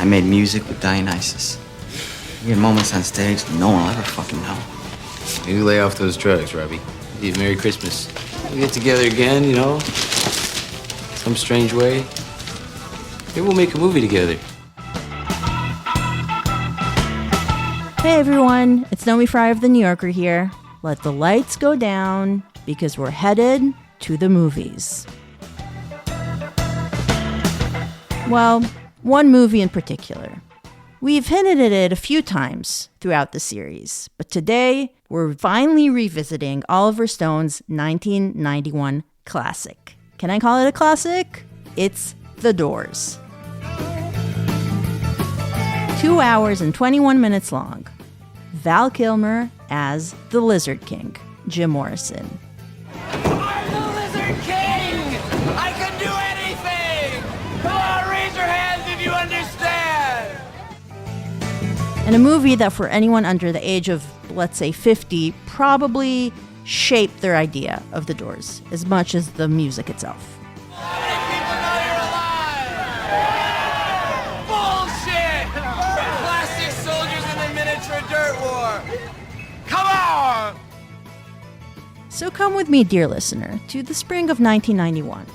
made music with Dionysus. We had moments on stage that no one will ever fucking know. You lay off those drugs, Robbie. Merry Christmas. We get together again, you know, some strange way. Maybe we'll make a movie together. Hey everyone, it's Naomi Fry of The New Yorker here. Let the lights go down because we're headed to the movies. Well, one movie in particular. We've hinted at it a few times throughout the series, but today we're finally revisiting Oliver Stone's 1991 classic. Can I call it a classic? It's The Doors. 2 hours and 21 minutes long. Val Kilmer as the Lizard King, Jim Morrison. I'm the Lizard King! I can do anything! Come on, raise your hands if you understand! And a movie that for anyone under the age of, let's say, 50, probably shaped their idea of The Doors as much as the music itself. How many people know you're alive? Bullshit! Plastic soldiers in the miniature dirt war! Come on! So come with me, dear listener, to the spring of 1991.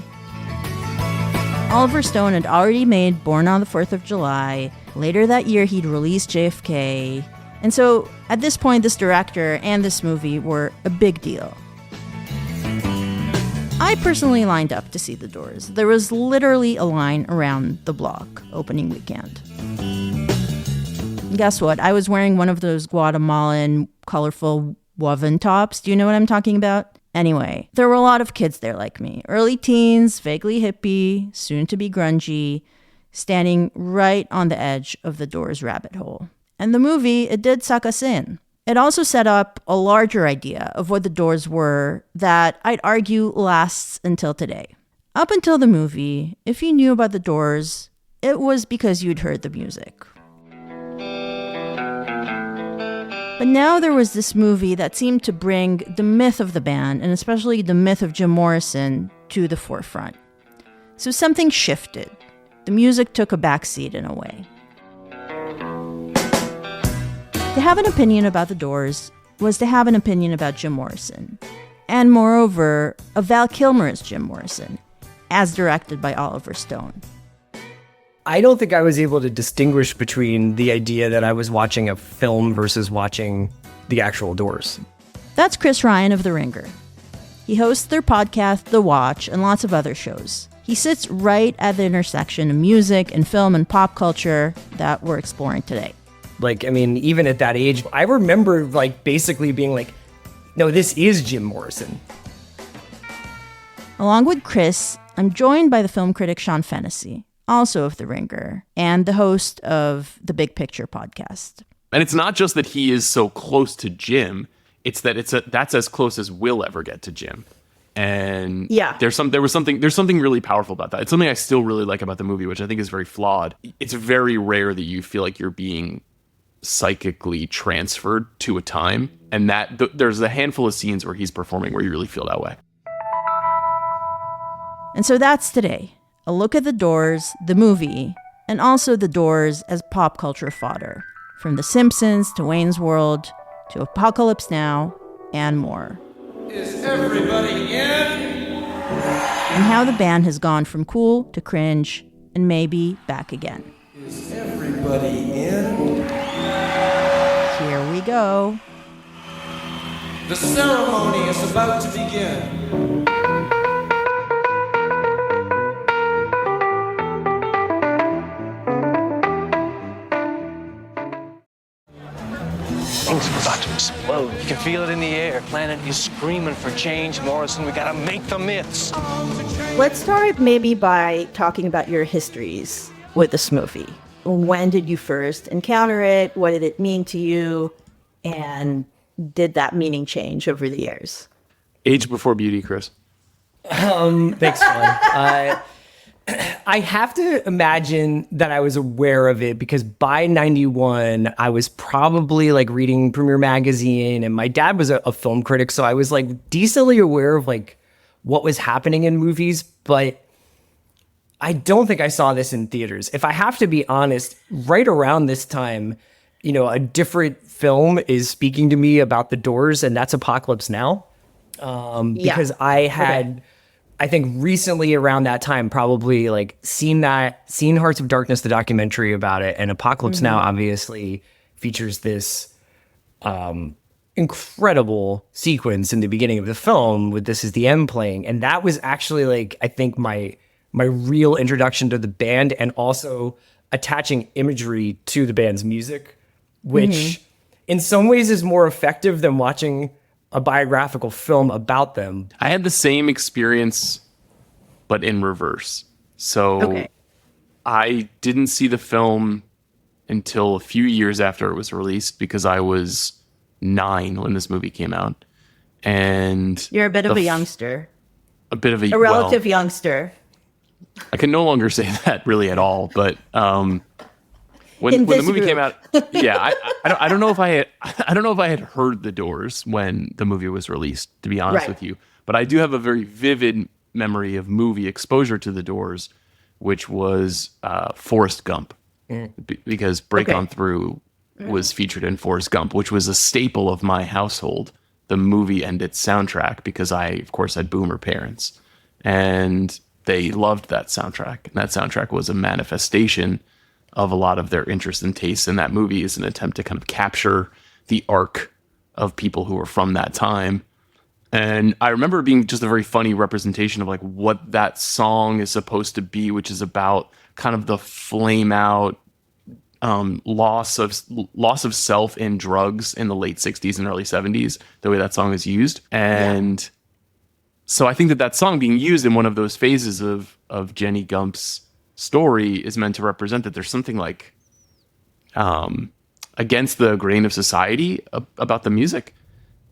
Oliver Stone had already made Born on the 4th of July. Later that year, he'd released JFK. And so, at this point, this director and this movie were a big deal. I personally lined up to see The Doors. There was literally a line around the block opening weekend. And guess what? I was wearing one of those Guatemalan colorful woven tops. Do you know what I'm talking about? Anyway, there were a lot of kids there like me. Early teens, vaguely hippie, soon to be grungy, standing right on the edge of the Doors rabbit hole. And the movie, it did suck us in. It also set up a larger idea of what the Doors were that I'd argue lasts until today. Up until the movie, if you knew about the Doors, it was because you'd heard the music. But now there was this movie that seemed to bring the myth of the band, and especially the myth of Jim Morrison, to the forefront. So something shifted. The music took a backseat in a way. To have an opinion about the Doors was to have an opinion about Jim Morrison. And moreover, of Val Kilmer as Jim Morrison, as directed by Oliver Stone. I don't think I was able to distinguish between the idea that I was watching a film versus watching the actual Doors. That's Chris Ryan of The Ringer. He hosts their podcast, The Watch, and lots of other shows. He sits right at the intersection of music and film and pop culture that we're exploring today. Like, I mean, even at that age, I remember, like, basically being like, no, this is Jim Morrison. Along with Chris, I'm joined by the film critic Sean Fennessey, also of The Ringer, and the host of the Big Picture podcast. And it's not just that he is so close to Jim, it's that that's as close as we'll ever get to Jim. And yeah, there's something really powerful about that. It's something I still really like about the movie, which I think is very flawed. It's very rare that you feel like you're being psychically transferred to a time, and that there's a handful of scenes where he's performing where you really feel that way. And so that's today. A look at The Doors, the movie, and also The Doors as pop culture fodder. From The Simpsons to Wayne's World to Apocalypse Now and more. Is everybody in? And how the band has gone from cool to cringe and maybe back again. Is everybody in? Here we go. The ceremony is about to begin. Things are about to explode. You can feel it in the air. Planet is screaming for change, Morrison. We gotta make the myths. Let's start maybe by talking about your histories with this movie. When did you first encounter it? What did it mean to you? And did that meaning change over the years? Age before beauty, Chris. Thanks, Sean. I have to imagine that I was aware of it because by 91, I was probably like reading Premiere Magazine, and my dad was a film critic. So I was like decently aware of like what was happening in movies, but I don't think I saw this in theaters. If I have to be honest, right around this time, a different film is speaking to me about the Doors, and that's Apocalypse Now. Because I had, I think recently around that time, probably like seen Hearts of Darkness, the documentary about it, and Apocalypse Now obviously features this incredible sequence in the beginning of the film with This Is the End playing. And that was actually like, I think my real introduction to the band, and also attaching imagery to the band's music, which in some ways is more effective than watching a biographical film about them. I had the same experience, but in reverse. So I didn't see the film until a few years after it was released, because I was 9 when this movie came out. And you're a bit of a youngster. A bit of a relative youngster. I can no longer say that really at all, but when the movie came out, I don't know if I had heard the Doors when the movie was released, to be honest with you, but I do have a very vivid memory of movie exposure to the Doors, which was Forrest Gump, because Break On Through was featured in Forrest Gump, which was a staple of my household, the movie and its soundtrack, because I, of course, had boomer parents, and they loved that soundtrack. And that soundtrack was a manifestation of a lot of their interest and tastes. And that movie is an attempt to kind of capture the arc of people who were from that time. And I remember it being just a very funny representation of like what that song is supposed to be, which is about kind of the flame out loss of self in drugs in the late 60s and early 70s, the way that song is used. And so I think that song being used in one of those phases of Jenny Gump's story is meant to represent that there's something like against the grain of society about the music.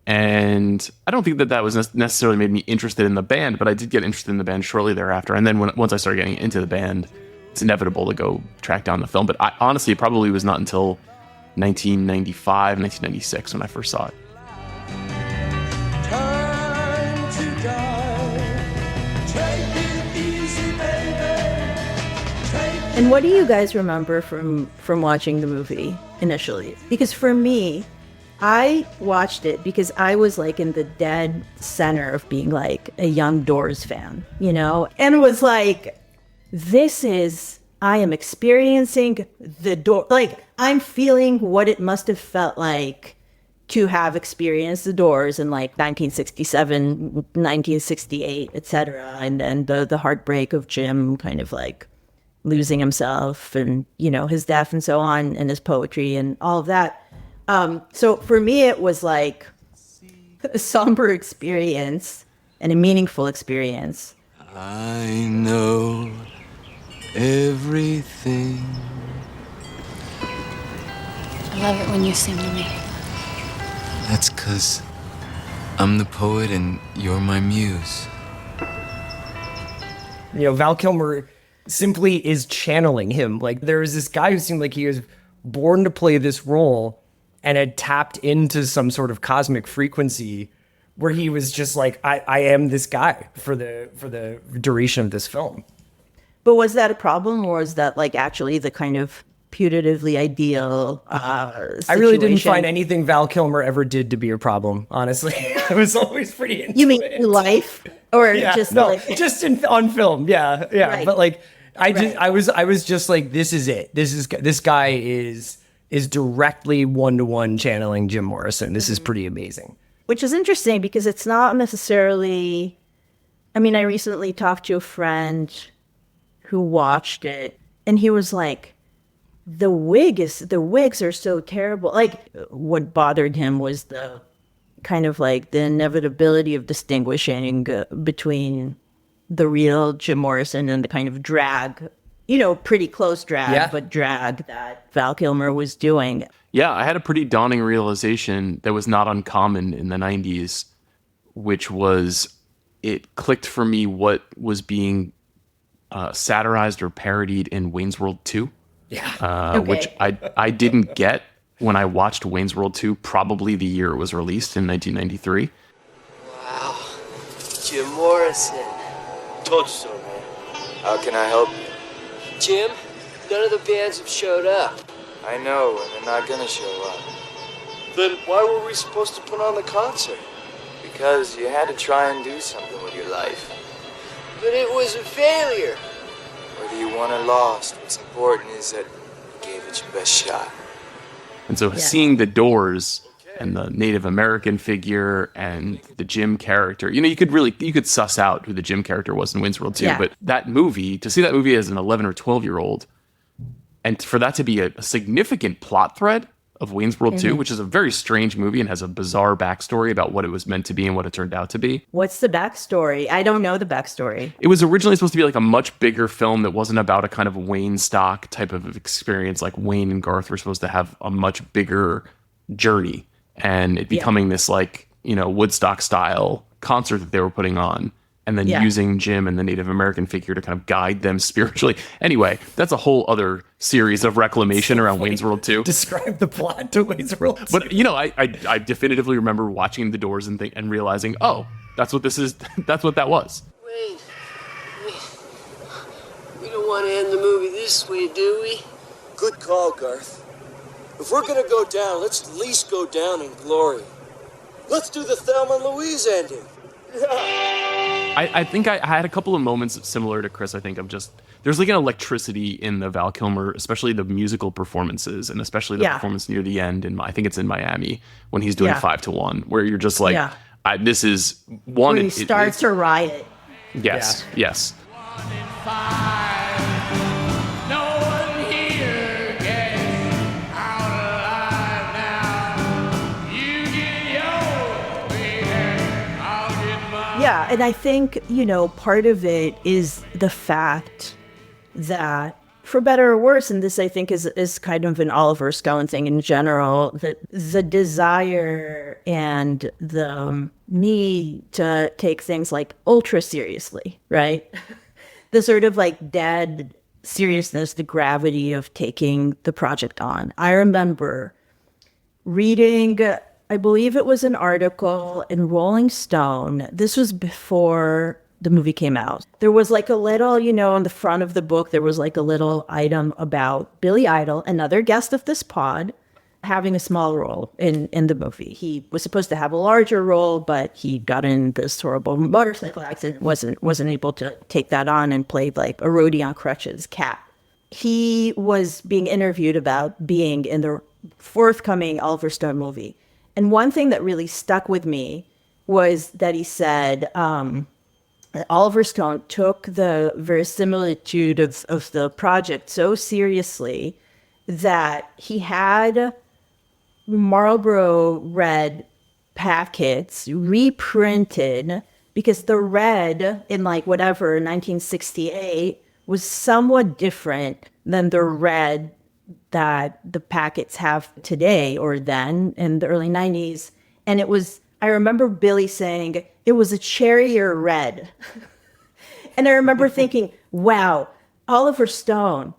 And I don't think that was necessarily made me interested in the band, but I did get interested in the band shortly thereafter. And then once I started getting into the band, it's inevitable to go track down the film. But honestly, it probably was not until 1995, 1996 when I first saw it. And what do you guys remember from watching the movie initially? Because for me, I watched it because I was like in the dead center of being like a young Doors fan, and it was like, I am experiencing the Doors. Like, I'm feeling what it must have felt like to have experienced the Doors in like 1967, 1968, etc. And then the heartbreak of Jim kind of like losing himself and, his death and so on, and his poetry and all of that. So for me, it was like a somber experience and a meaningful experience. I know everything. I love it when you sing to me. That's 'cause I'm the poet and you're my muse. Val Kilmer simply is channeling him. Like, there was this guy who seemed like he was born to play this role and had tapped into some sort of cosmic frequency where he was just like, I am this guy for the duration of this film. But was that a problem, or was that like actually the kind of putatively ideal situation? I really didn't find anything Val Kilmer ever did to be a problem, honestly. I was always pretty into You mean it. in life? Or just on film, yeah. Right. But like, I was just like, this is it. This guy is directly one-to-one channeling Jim Morrison. This is pretty amazing. Which is interesting because it's not necessarily. I mean, I recently talked to a friend who watched it, and he was like, the wigs are so terrible. Like, what bothered him was the kind of like the inevitability of distinguishing between the real Jim Morrison and the kind of drag, pretty close drag, but drag that Val Kilmer was doing. Yeah, I had a pretty dawning realization that was not uncommon in the 90s, which was it clicked for me what was being satirized or parodied in Wayne's World 2. Yeah. Which I didn't get when I watched Wayne's World 2, probably the year it was released in 1993. Wow. Jim Morrison. told you so, man. How can I help you? Jim, none of the bands have showed up. I know, and they're not gonna show up. Then why were we supposed to put on the concert? Because you had to try and do something with your life. But it was a failure. Whether you won or lost, what's important is that you gave it your best shot. And so seeing the Doors and the Native American figure and the Jim character, you could suss out who the Jim character was in Wayne's World 2. But that movie, to see that movie as an 11 or 12-year-old, and for that to be a significant plot thread of Wayne's World 2, which is a very strange movie and has a bizarre backstory about what it was meant to be and what it turned out to be. What's the backstory? I don't know the backstory. It was originally supposed to be like a much bigger film that wasn't about a kind of Wayne stock type of experience. Like Wayne and Garth were supposed to have a much bigger journey, and it becoming this like, Woodstock style concert that they were putting on, and then using Jim and the Native American figure to kind of guide them spiritually. Anyway, that's a whole other series of reclamation around Wayne's World 2. Describe the plot to Wayne's World 2. But, I definitively remember watching The Doors and realizing, oh, that's what this is. That's what that was. Wayne, we don't want to end the movie this way, do we? Good call, Garth. If we're going to go down, let's at least go down in glory. Let's do the Thelma and Louise ending. I think I had a couple of moments similar to Chris. I think of just, there's like an electricity in the Val Kilmer, especially the musical performances, and especially the performance near the end. And I think it's in Miami when he's doing 5 to 1, where you're just like, this is one. When he starts to riot. Yes, yes. Yeah, and I think, part of it is the fact that, for better or worse, and this I think is kind of an Oliver Stone thing in general, that the desire and the need to take things like ultra seriously, right? The sort of like dead seriousness, the gravity of taking the project on. I remember reading, I believe it was an article in Rolling Stone. This was before the movie came out. There was like a little, on the front of the book, there was like a little item about Billy Idol, another guest of this pod, having a small role in the movie. He was supposed to have a larger role, but he got in this horrible motorcycle accident, wasn't able to take that on, and played like a roadie on crutches cat. He was being interviewed about being in the forthcoming Oliver Stone movie. And one thing that really stuck with me was that he said Oliver Stone took the verisimilitude of the project so seriously that he had Marlboro Red packets reprinted, because the red in 1968 was somewhat different than the red that the packets have today or then in the early 90s. And I remember Billy saying it was a cherrier red. And I remember thinking, wow, Oliver Stone,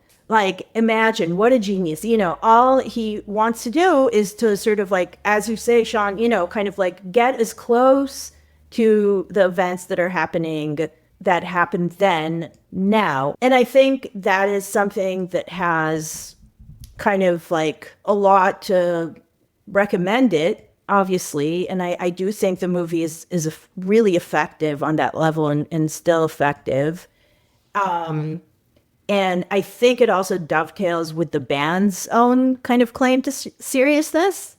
imagine what a genius. All he wants to do is to sort of as you say, Sean, kind of get as close to the events that are happening, that happened then, now. And I think that is something that has kind of a lot to recommend it, obviously. And I do think the movie is really effective on that level and still effective. And I think it also dovetails with the band's own kind of claim to seriousness.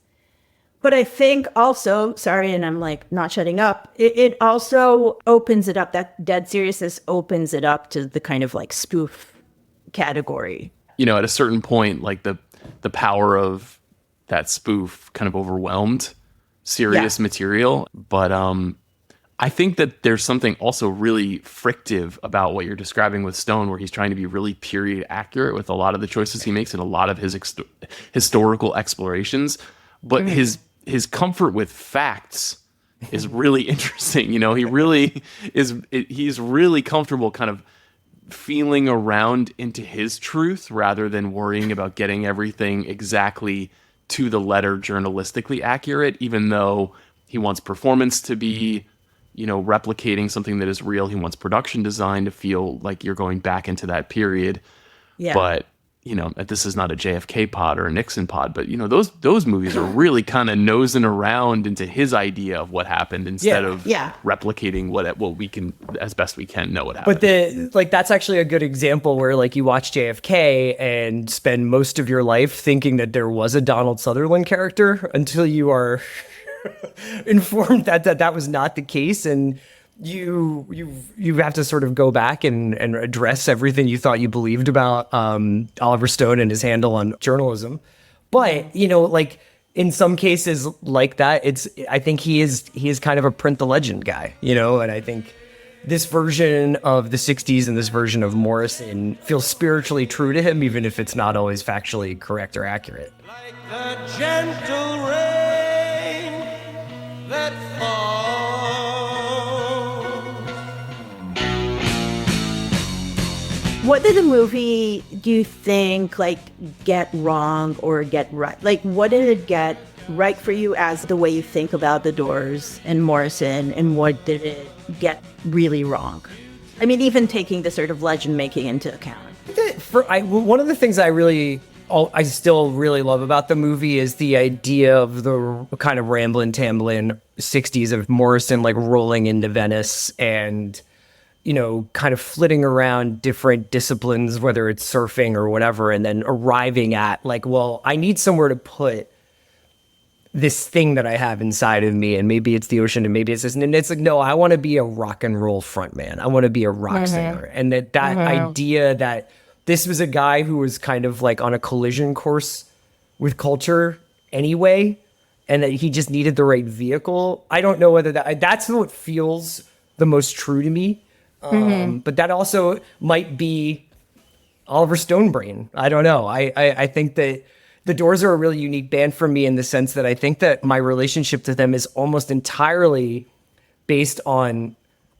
But I think also, sorry, and I'm not shutting up, it also opens it up, that dead seriousness opens it up to the kind of spoof category. At a certain point, the power of that spoof kind of overwhelmed serious material. But I think that there's something also really frictive about what you're describing with Stone, where he's trying to be really period accurate with a lot of the choices he makes and a lot of his historical explorations. But his comfort with facts is really interesting. He really is. He's really comfortable kind of feeling around into his truth rather than worrying about getting everything exactly to the letter journalistically accurate, even though he wants performance to be replicating something that is real. He wants production design to feel like you're going back into that period. Yeah. But this is not a JFK pod or a Nixon pod, but those movies are really kind of nosing around into his idea of what happened instead of replicating what we can as best we can know what happened. But that's actually a good example where like you watch JFK and spend most of your life thinking that there was a Donald Sutherland character until you are informed that was not the case, and you have to sort of go back and address everything you thought you believed about Oliver Stone and his handle on journalism. But like in some cases like that, I think he is kind of a print the legend guy, and I think this version of the 60s and this version of Morrison feels spiritually true to him, even if it's not always factually correct or accurate. Like the gentle rain that falls. What did the movie, do you think, like, get wrong or get right? Like, what did it get right for you as the way you think about the Doors and Morrison, and what did it get really wrong? I mean, even taking the sort of legend making into account. One of the things I still really love about the movie is the idea of the kind of ramblin' tamblin' 60s of Morrison like rolling into Venice and kind of flitting around different disciplines, whether it's surfing or whatever, and then arriving at like, well, I need somewhere to put this thing that I have inside of me, and maybe it's the ocean, and maybe it's this, and it's like, no, I want to be a rock and roll frontman. I want to be a rock singer, and that idea that this was a guy who was kind of like on a collision course with culture anyway, and that he just needed the right vehicle. I don't know whether that's what feels the most true to me. But that also might be Oliver Stone brain. I don't know. I think that the Doors are a really unique band for me in the sense that I think that my relationship to them is almost entirely based on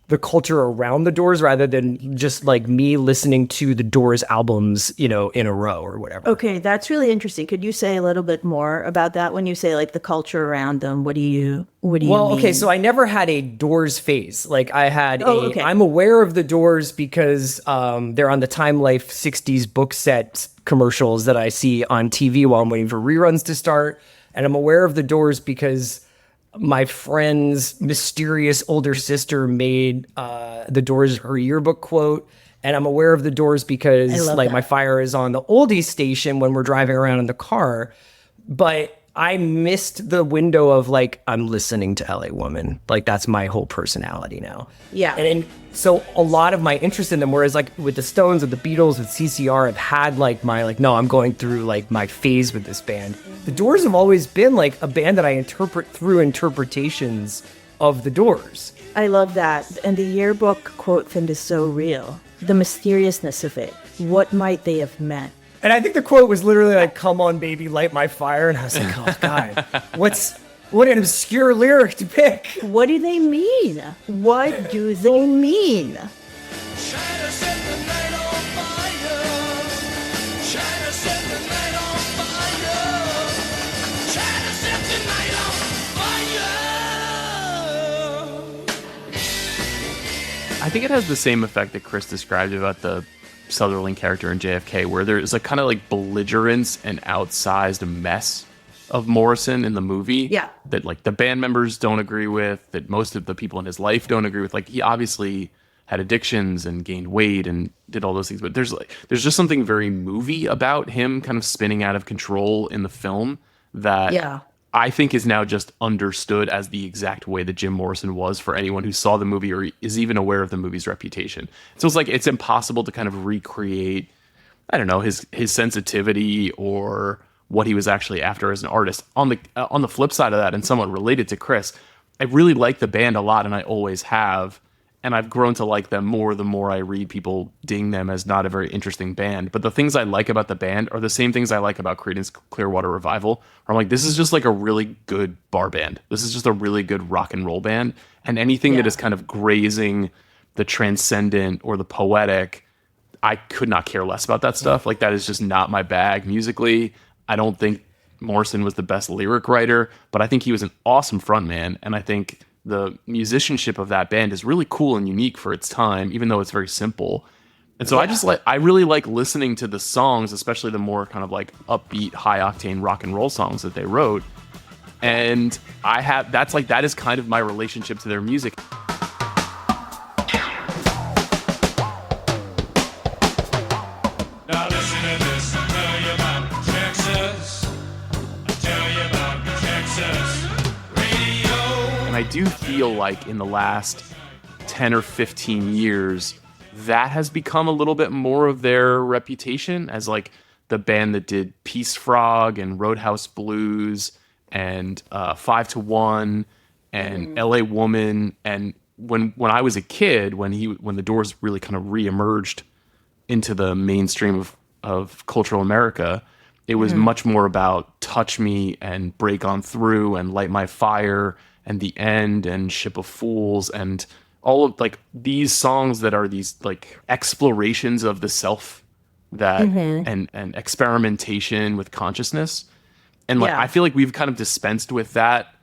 the culture around the Doors rather than just like me listening to the Doors albums, in a row or whatever. Okay, that's really interesting. Could you say a little bit more about that when you say like the culture around them? What do you mean? Okay, so I never had a Doors phase. Like I had I'm aware of the Doors because they're on the Time Life 60s book set commercials that I see on TV while I'm waiting for reruns to start. And I'm aware of the Doors because my friend's mysterious older sister made the Doors her yearbook quote. And I'm aware of the Doors because my fire is on the oldies station when we're driving around in the car. But I missed the window of like, I'm listening to LA Woman. Like that's my whole personality now. Yeah. And so a lot of my interest in them, whereas like with the Stones, with the Beatles, with CCR, I've had like my like, no, I'm going through like my phase with this band. The Doors have always been like a band that I interpret through interpretations of the Doors. I love that. And the yearbook quote thing is so real. The mysteriousness of it. What might they have meant? And I think the quote was literally like, come on, baby, light my fire. And I was like, oh, God, what an obscure lyric to pick. What do they mean? What do they mean? I think it has the same effect that Chris described about the Sutherland character in JFK, where there's a kind of like belligerence and outsized mess of Morrison in the movie that like the band members don't agree with, that most of the people in his life don't agree with. Like he obviously had addictions and gained weight and did all those things, but there's just something very movie about him kind of spinning out of control in the film that I think is now just understood as the exact way that Jim Morrison was for anyone who saw the movie or is even aware of the movie's reputation. So it's like it's impossible to kind of recreate, I don't know, his sensitivity or what he was actually after as an artist. On the flip side of that, and somewhat related to Chris, I really like the band a lot, and I always have. And I've grown to like them more the more I read people ding them as not a very interesting band. But the things I like about the band are the same things I like about Creedence Clearwater Revival. Where I'm like, this is just like a really good bar band. This is just a really good rock and roll band. And anything that is kind of grazing the transcendent or the poetic, I could not care less about that stuff. Like that is just not my bag musically. I don't think Morrison was the best lyric writer, but I think he was an awesome frontman. And I think the musicianship of that band is really cool and unique for its time, even though it's very simple. And so I really like listening to the songs, especially the more kind of like upbeat, high octane rock and roll songs that they wrote. And that is kind of my relationship to their music. Now listen to this, I'll tell you about Texas. I'll tell you about Texas radio. And I do feel like in the last 10 or 15 years, that has become a little bit more of their reputation as like the band that did Peace Frog and Roadhouse Blues and 5 to 1 and LA Woman. And when I was a kid, when the Doors really kind of reemerged into the mainstream of cultural America, it was much more about Touch Me and Break On Through and Light My Fire and The End and Ship of Fools and all of like these songs that are these like explorations of the self that and experimentation with consciousness. And like I feel like we've kind of dispensed with that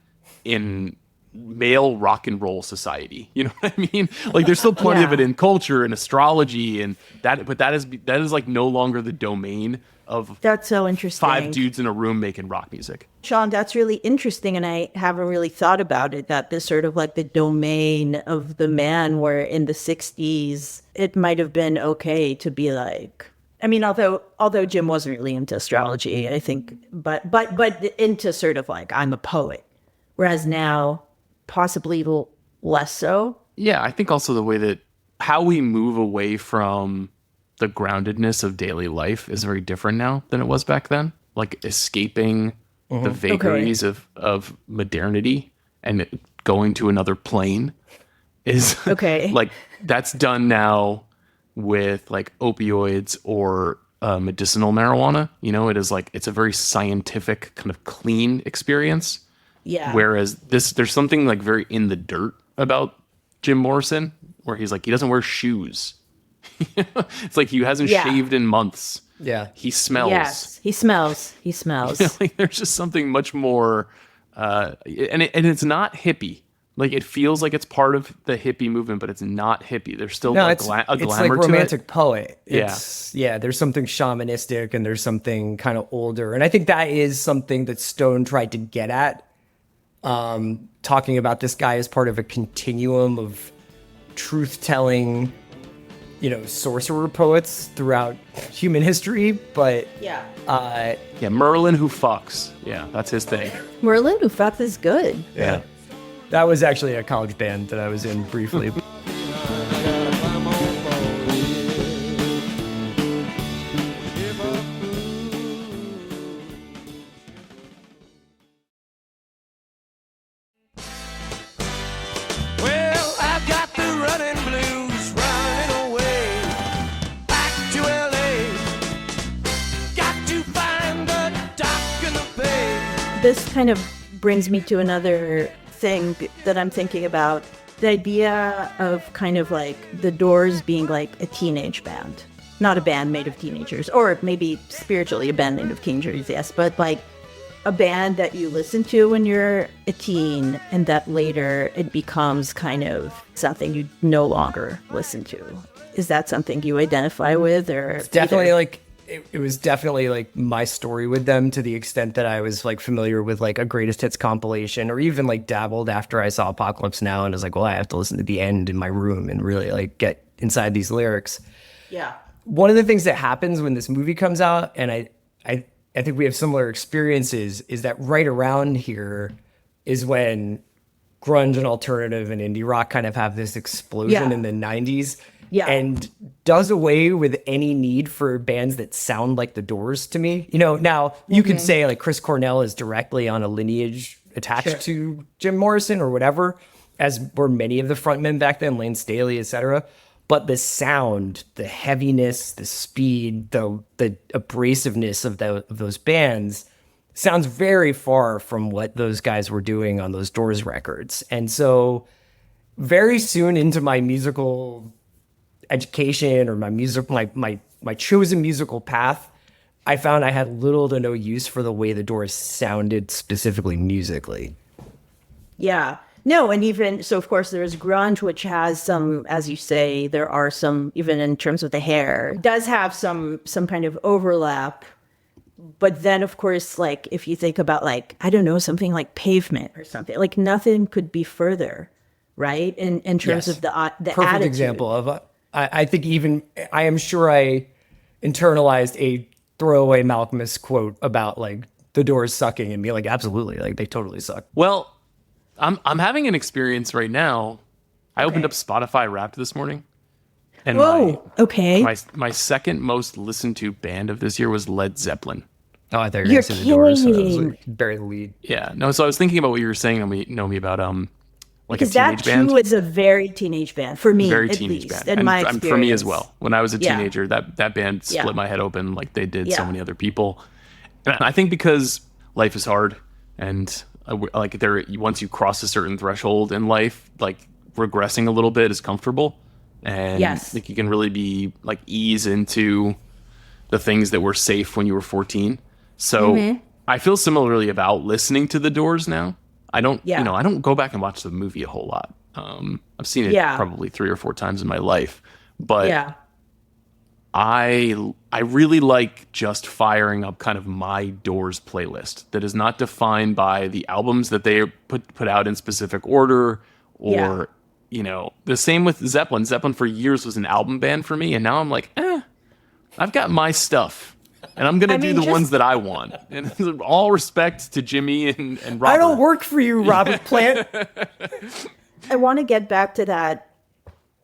in male rock and roll society. You know what I mean? Like there's still plenty of it in culture and astrology and that, but that is like no longer the domain of That's so interesting. 5 dudes in a room making rock music. Sean, that's really interesting, and I haven't really thought about it, that this sort of like the domain of the man, where in the 60s, it might have been okay to be like, I mean, although Jim wasn't really into astrology, I think, but into sort of like, I'm a poet, whereas now, possibly less so. Yeah, I think also the way that how we move away from the groundedness of daily life is very different now than it was back then. Like escaping the vagaries of modernity and going to another plane is like that's done now with like opioids or medicinal marijuana. You know, it is like it's a very scientific kind of clean experience. Yeah. Whereas there's something like very in the dirt about Jim Morrison, where he's like he doesn't wear shoes. It's like he hasn't shaved in months. Yeah. He smells. Yes, he smells. He smells. You know, like there's just something much more, and it's not hippie. Like it feels like it's part of the hippie movement, but it's not hippie. There's still a glamour it's like romantic poet. There's something shamanistic and there's something kind of older. And I think that is something that Stone tried to get at, talking about this guy as part of a continuum of truth-telling, sorcerer poets throughout human history, but Merlin who fucks. Yeah, that's his thing. Merlin who fucks is good. Yeah. That was actually a college band that I was in briefly. Well, I've got the running blues running away back to LA. Got to find the dock in the bay. This kind of brings me to another thing that I'm thinking about. The idea of kind of like the Doors being like a teenage band. Not a band made of teenagers, or maybe spiritually a band made of teenagers, yes, but like a band that you listen to when you're a teen and that later it becomes kind of something you no longer listen to. Is that something you identify with? Or it's definitely like it was definitely like my story with them, to the extent that I was like familiar with like a greatest hits compilation, or even like dabbled after I saw Apocalypse Now and was like, well, I have to listen to The End in my room and really like get inside these lyrics. Yeah. One of the things that happens when this movie comes out, and I think we have similar experiences, is that right around here is when grunge and alternative and indie rock kind of have this explosion in the 90s. Yeah. And does away with any need for bands that sound like the Doors to me. Now you could say like Chris Cornell is directly on a lineage attached to Jim Morrison or whatever, as were many of the frontmen back then, Lane Staley, etc. But the sound, the heaviness, the speed, the abrasiveness of those bands sounds very far from what those guys were doing on those Doors records. And so very soon into my musical education or my chosen musical path, I found I had little to no use for the way the Doors sounded specifically musically. Yeah. No, and even so, of course, there's grunge, which has some, as you say, there are some, even in terms of the hair, does have some kind of overlap. But then, of course, like if you think about like, I don't know, something like Pavement or something, like nothing could be further, right? In terms of the Perfect attitude. example of, I think even, I am sure I internalized a throwaway Malcolmist quote about like the Doors sucking and be like, absolutely, like they totally suck. Well, I'm having an experience right now. I opened up Spotify Wrapped this morning. And my second most listened to band of this year was Led Zeppelin. Oh, I thought you were going to say the Doors. So I was like, bury the lead. Yeah, no. So I was thinking about what you were saying. Know me about like because a teenage band. That too is a very teenage band for me. Very at teenage least, band. In my experience. For me as well. When I was a teenager, that band split my head open like they did so many other people. And I think because life is hard and like once you cross a certain threshold in life, like regressing a little bit is comfortable, and like you can really be like ease into the things that were safe when you were 14. So I feel similarly about listening to the Doors now. I don't, I don't go back and watch the movie a whole lot. I've seen it probably 3 or 4 times in my life, but I really like just firing up kind of my Doors playlist that is not defined by the albums that they put out in specific order or, the same with Zeppelin. Zeppelin for years was an album band for me. And now I'm like, I've got my stuff and I'm going to do the ones that I want. And all respect to Jimmy and Robert. I don't work for you, Robert Plant. I want to get back to that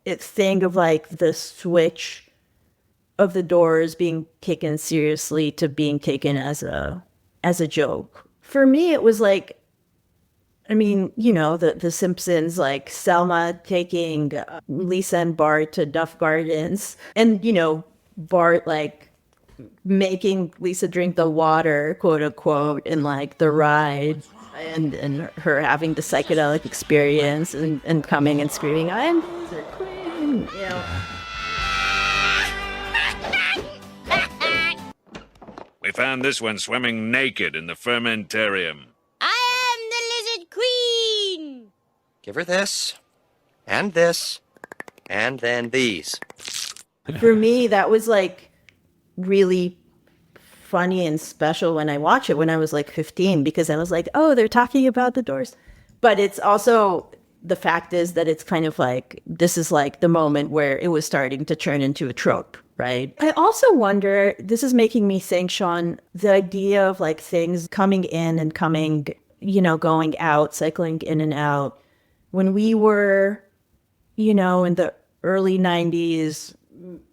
thing of like the switch of the Doors being taken seriously to being taken as a joke. For me, it was like, I mean, the Simpsons, like Selma taking Lisa and Bart to Duff Gardens, and Bart like making Lisa drink the water, quote unquote, in like the ride, and her having the psychedelic experience and coming and screaming, "I'm the queen," We found this one swimming naked in the fermentarium. I am the lizard queen! Give her this, and then these. For me, that was like really funny and special when I watched it when I was like 15, because I was like, oh, they're talking about the Doors. But it's also, the fact is that it's kind of like, this is like the moment where it was starting to turn into a trope. Right. I also wonder, this is making me think, Sean, the idea of like things coming in and coming, going out, cycling in and out. When we were, in the early 90s,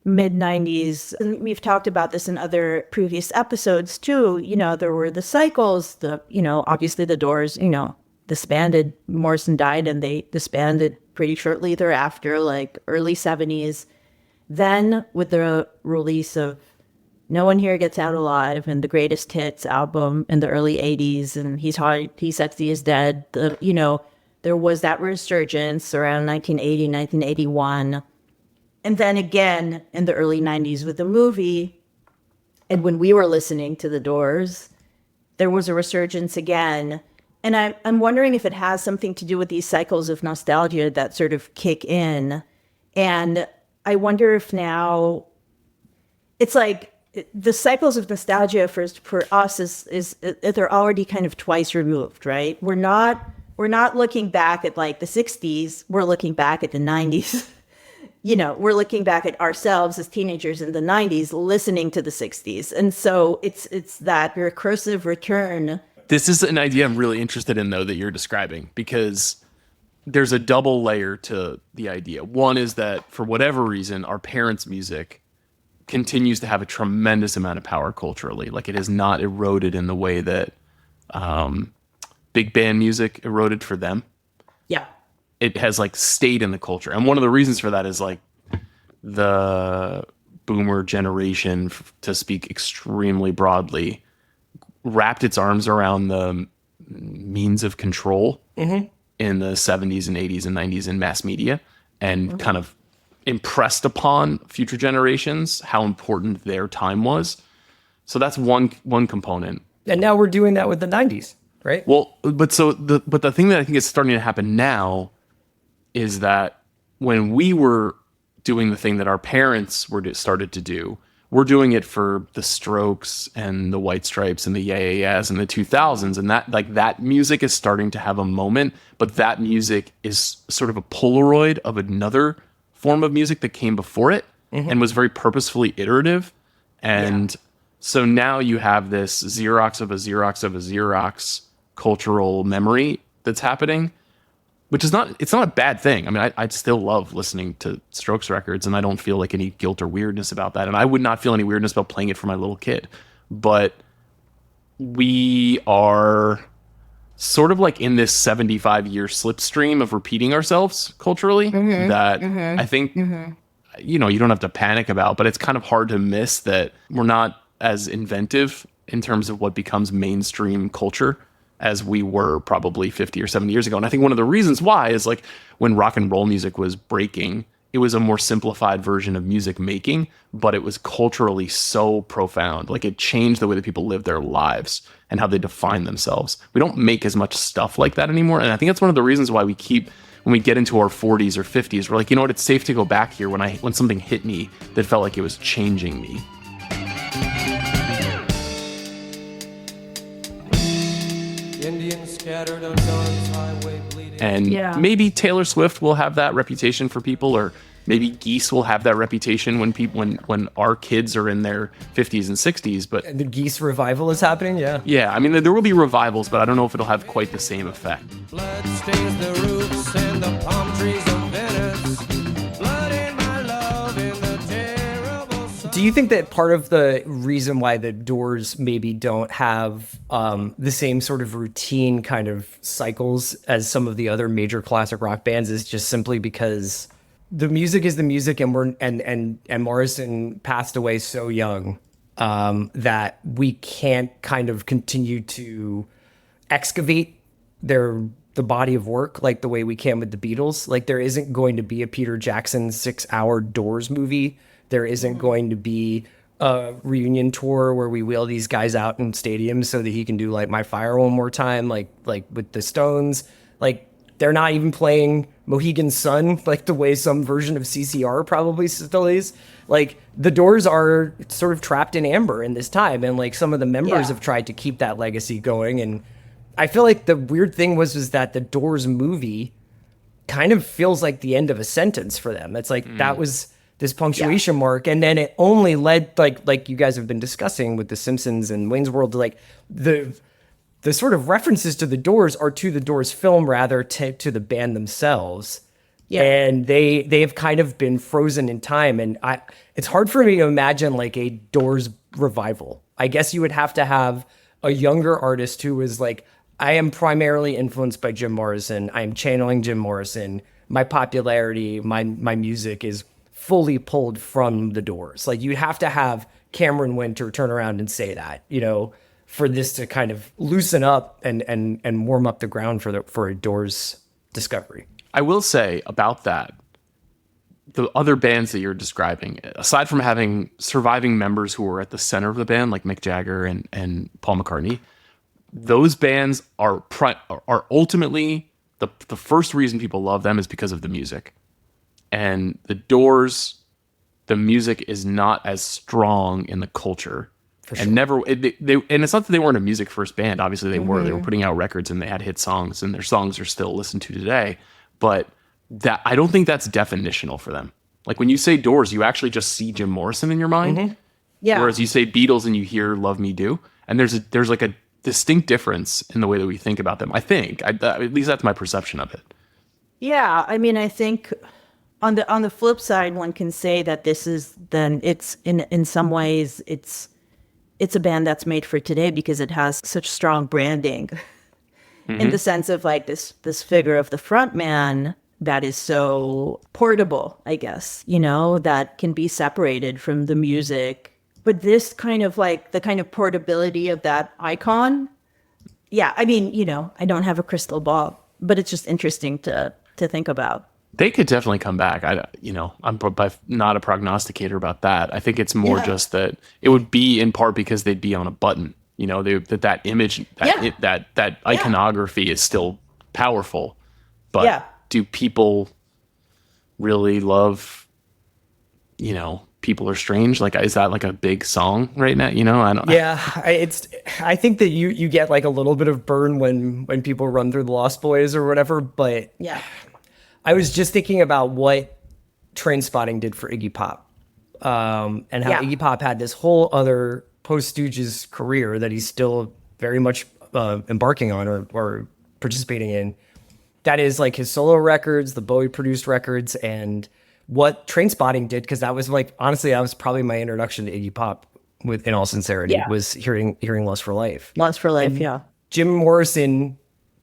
mid 90s, and we've talked about this in other previous episodes too, there were the cycles, obviously the Doors, disbanded. Morrison died and they disbanded pretty shortly thereafter, like early 70s. Then, with the release of No One Here Gets Out Alive and the Greatest Hits album in the early 80s, and He Sexy Is Dead, there was that resurgence around 1980, 1981. And then again in the early 90s with the movie, and when we were listening to the Doors, there was a resurgence again. And I'm wondering if it has something to do with these cycles of nostalgia that sort of kick in. And I wonder if now it's like the cycles of nostalgia for us is they're already kind of twice removed, right? We're not looking back at like the 60s. We're looking back at the 90s. We're looking back at ourselves as teenagers in the 90s, listening to the 60s. And so it's that recursive return. This is an idea I'm really interested in, though, that you're describing, because there's a double layer to the idea. One is that for whatever reason, our parents' music continues to have a tremendous amount of power culturally. Like it has not eroded in the way that big band music eroded for them. Yeah. It has like stayed in the culture. And one of the reasons for that is like the boomer generation, to speak extremely broadly, wrapped its arms around the means of control in the 70s and 80s and 90s in mass media, and kind of impressed upon future generations how important their time was. So that's one component. And now we're doing that with the 90s. right? Well, but the thing that I think is starting to happen now is that when we were doing the thing that our parents started to do, we're doing it for the Strokes and the White Stripes and the Yeah Yeah Yeahs and the 2000s, and that music is starting to have a moment, but that music is sort of a Polaroid of another form of music that came before it and was very purposefully iterative. And so now you have this Xerox of a Xerox of a Xerox cultural memory that's happening, which is not a bad thing. I mean, I still love listening to Strokes records, and I don't feel like any guilt or weirdness about that. And I would not feel any weirdness about playing it for my little kid. But we are sort of like in this 75-year slipstream of repeating ourselves culturally I think, you don't have to panic about, but it's kind of hard to miss that we're not as inventive in terms of what becomes mainstream culture as we were probably 50 or 70 years ago. And I think one of the reasons why is like when rock and roll music was breaking, it was a more simplified version of music making, but it was culturally so profound. Like it changed the way that people live their lives and how they define themselves. We don't make as much stuff like that anymore. And I think that's one of the reasons why when we get into our 40s or 50s, we're like, you know what, it's safe to go back here when something hit me that felt like it was changing me. And maybe Taylor Swift will have that reputation for people, or maybe Geese will have that reputation when our kids are in their 50s and 60s. But the Geese revival is happening, yeah. I mean, there will be revivals, but I don't know if it'll have quite the same effect. Blood stains the roots and the palm trees of Venice. Blood in my love in the terrible sun. Do you think that part of the reason why the Doors maybe don't have the same sort of routine kind of cycles as some of the other major classic rock bands is just simply because the music is the music, and Morrison passed away so young that we can't kind of continue to excavate the body of work like the way we can with the Beatles. Like there isn't going to be a Peter Jackson 6-hour Doors movie. There isn't going to be a reunion tour where we wheel these guys out in stadiums so that he can do like My Fire one more time, like with the Stones. Like they're not even playing Mohegan Sun like the way some version of CCR probably still is. Like the Doors are sort of trapped in amber in this time, and like some of the members have tried to keep that legacy going. And I feel like the weird thing was that the Doors movie kind of feels like the end of a sentence for them. It's like that was this punctuation mark, and then it only led like you guys have been discussing with the Simpsons and Wayne's World to like the sort of references to the Doors are to the Doors film rather to the band themselves. And they have kind of been frozen in time, and it's hard for me to imagine like a Doors revival. I guess you would have to have a younger artist who is like, I am primarily influenced by Jim Morrison. I am channeling Jim Morrison. My popularity, my music is fully pulled from the Doors. Like you have to have Cameron Winter turn around and say that, for this to kind of loosen up and warm up the ground for a Doors discovery. I will say about that, the other bands that you're describing, aside from having surviving members who were at the center of the band, like Mick Jagger and Paul McCartney, those bands are ultimately the first reason people love them is because of the music. And the Doors, the music is not as strong in the culture. For sure. And and it's not that they weren't a music first band. Obviously they were. They were putting out records and they had hit songs, and their songs are still listened to today. But that I don't think that's definitional for them. Like when you say Doors, you actually just see Jim Morrison in your mind. Yeah. Whereas you say Beatles and you hear Love Me Do. And there's like a distinct difference in the way that we think about them. I think. At least that's my perception of it. Yeah. I mean, I think on the flip side, one can say that this is then it's in some ways it's a band that's made for today because it has such strong branding in the sense of like this figure of the front man that is so portable, I guess, that can be separated from the music. But this kind of like the kind of portability of that icon. Yeah. I mean, I don't have a crystal ball, but it's just interesting to think about. They could definitely come back. I'm not a prognosticator about that. I think it's more just that it would be in part because they'd be on a button. You know, that image, that iconography is still powerful. But do people really love, you know, People Are Strange? Like, is that like a big song right now? You know, I don't. Yeah, I think that you get like a little bit of burn when people run through the Lost Boys or whatever. But I was just thinking about what Trainspotting did for Iggy Pop, and how Iggy Pop had this whole other post Stooges career that he's still very much embarking on or participating in. That is like his solo records, the Bowie produced records, and what Trainspotting did, because that was like, honestly, that was probably my introduction to Iggy Pop, in all sincerity, was hearing Lust for Life. Lust for Life, and Jim Morrison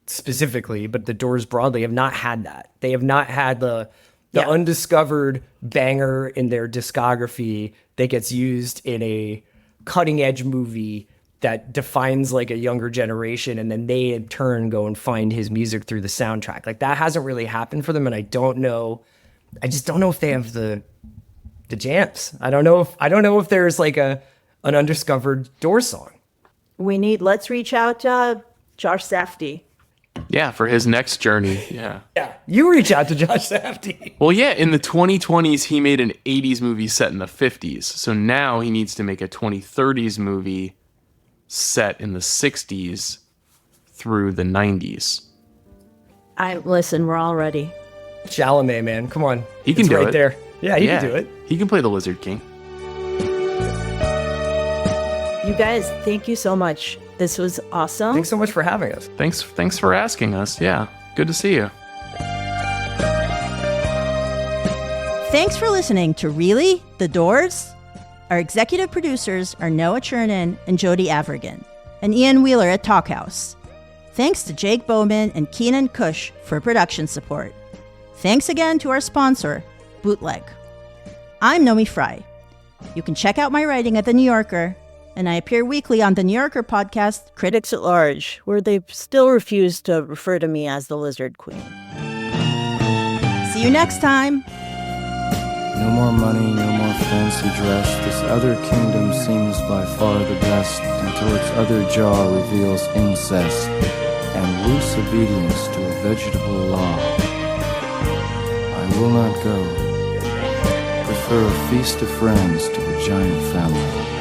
specifically, but the Doors broadly have not had that. They have not had the undiscovered banger in their discography that gets used in a cutting edge movie that defines like a younger generation, and then they in turn go and find his music through the soundtrack. Like, that hasn't really happened for them, and I just don't know if they have the jams. I don't know if there's like an undiscovered Doors song. Let's reach out to Josh Safdie. Yeah, for his next journey. Yeah. Yeah, you reach out to Josh Safdie. Well, yeah, in the 2020s, he made an 80s movie set in the 50s. So now he needs to make a 2030s movie set in the 60s through the 90s. Listen, we're all ready. Chalamet, man, come on. He can do right it. There. Yeah, he can do it. He can play the Lizard King. You guys, thank you so much. This was awesome. Thanks so much for having us. Thanks for asking us. Yeah, good to see you. Thanks for listening to Really? The Doors? Our executive producers are Noah Chernin and Jody Avirgan, and Ian Wheeler at Talkhouse. Thanks to Jake Bowman and Keenan Kush for production support. Thanks again to our sponsor, Bootleg. I'm Nomi Fry. You can check out my writing at The New Yorker, and I appear weekly on the New Yorker podcast, Critics at Large, where they still refuse to refer to me as the Lizard Queen. See you next time. No more money, no more fancy dress. This other kingdom seems by far the best, until its other jaw reveals incest and loose obedience to a vegetable law. I will not go. Prefer a feast of friends to a giant family.